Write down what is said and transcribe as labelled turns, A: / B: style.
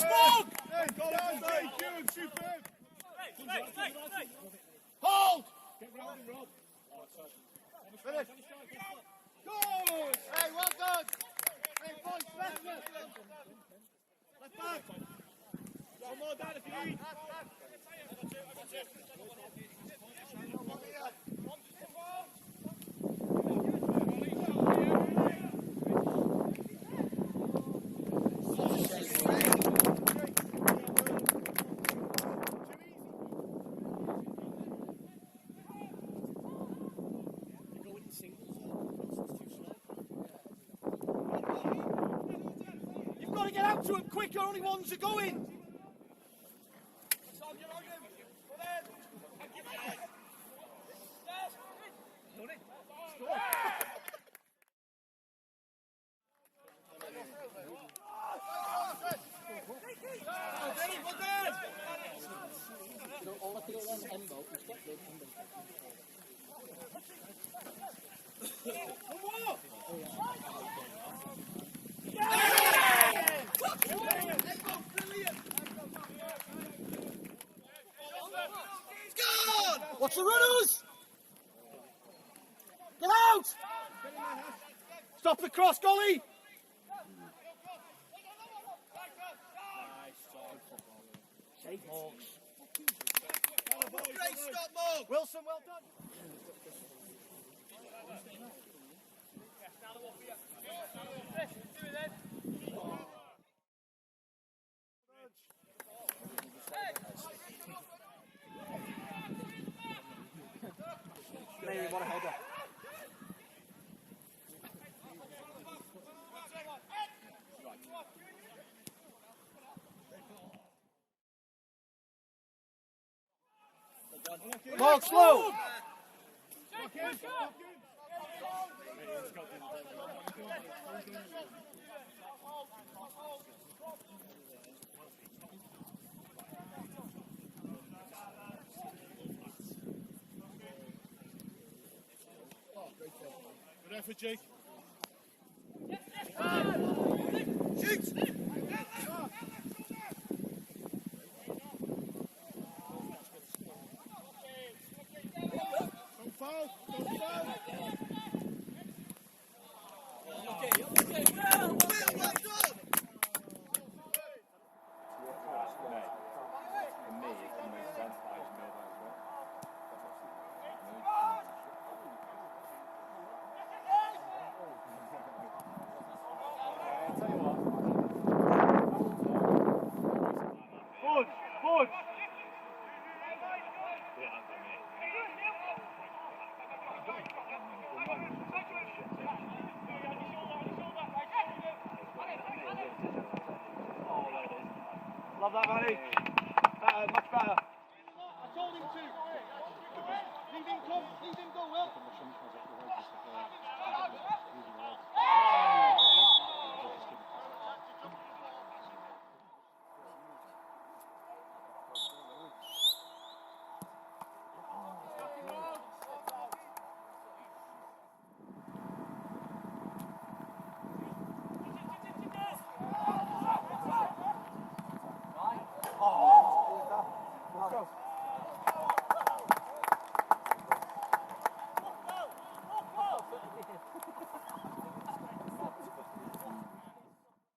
A: Smog! Hold! Finish. Good! Hey, well done! Hey, boys, better! Left back! One more down if you need. You've got to get out to him quicker, only ones are going! Watch the runners! Get out! Stop the cross, Golly! Safe Hawks. Great stop, Morg! Wilson, well done. Maybe what a header. Morg, slow! Good effort, Jake. Shoot! Don't foul! Don't foul! Love that, Manny. Better, much better.